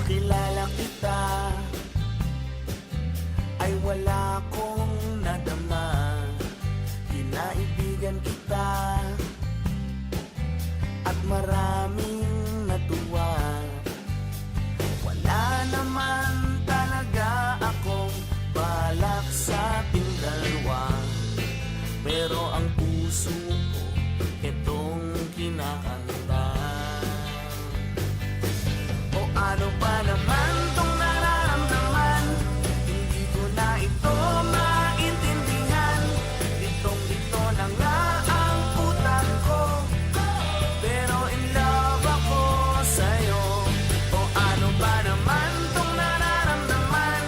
makilala kita ay wala akong nadama. Kinaibigan kita at maraming natuwa. Wala naman talaga akong balak sa ating dalawa, pero ang puso ko itong kinakanta. O ano ba naman tong nararamdaman? Hindi ko na ito maintindihan. Litong-lito na nga ang utak ko, pero in love ako sa'yo. O ano ba naman tong nararamdaman?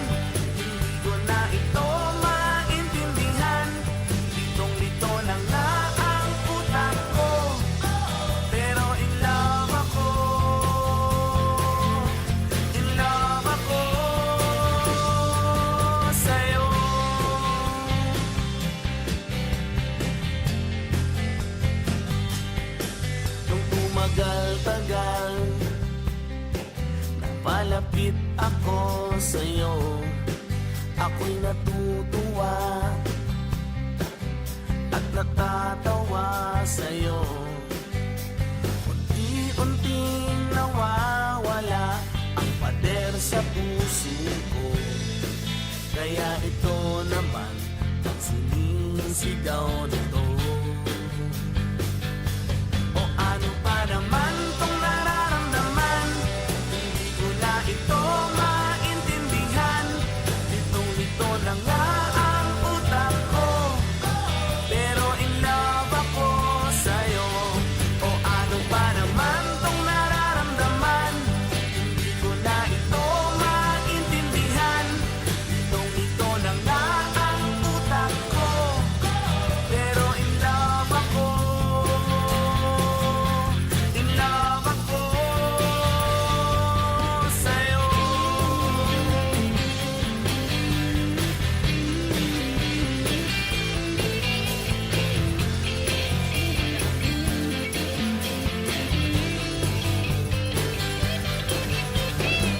Hindi ko na ito maintindihan. Litong-lito na nga ang utak ko, pero in love ako. In love ako sa'yo. Nung tumagal-tagal, napalapit ako sa'yo. Ako'y natutuwa at natatawa sa'yo. Unti-unting nawawala ang pader sa puso ko, kaya ito naman ang sinisigaw nito. O ano pa naman tong nararamdaman? Hindi ko na ito maintindihan. Litong-lito na nga ang utak ko, pero in love ako sa'yo. O ano pa naman tong nararamdaman? Hindi ko na ito maintindihan. Litong-lito na nga ang utak ko, pero in love ako. In love ako sa'yo.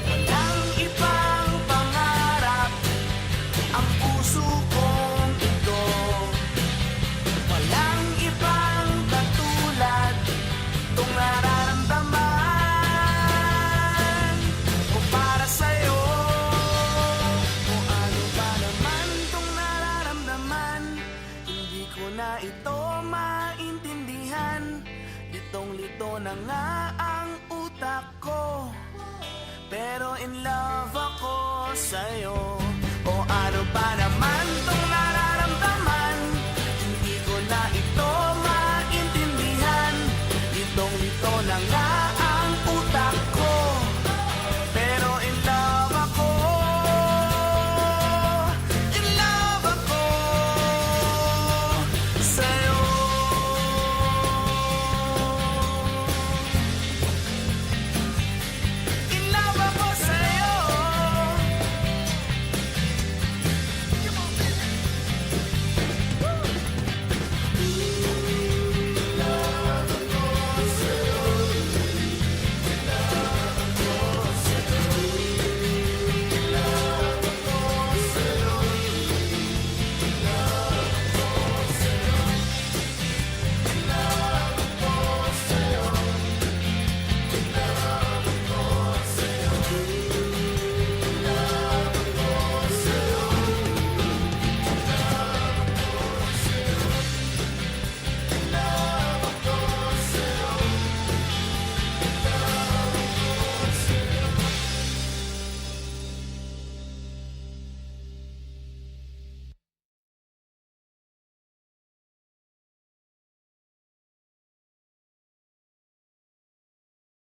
Walang ibang pangarap ang puso kong ito. Walang ibang katulad tong nararamdaman ko para sa'yo. O ano ba naman tong nararamdaman? Hindi ko na ito maintindihan. Litong-lito na nga ang utak ko, pero in love ako sa'yo. O ano pa naman tong nararamdaman? Hindi ko na ito maintindihan. Litong-lito na nga ang utak ko, pero in love ako. In love ako sa'yo.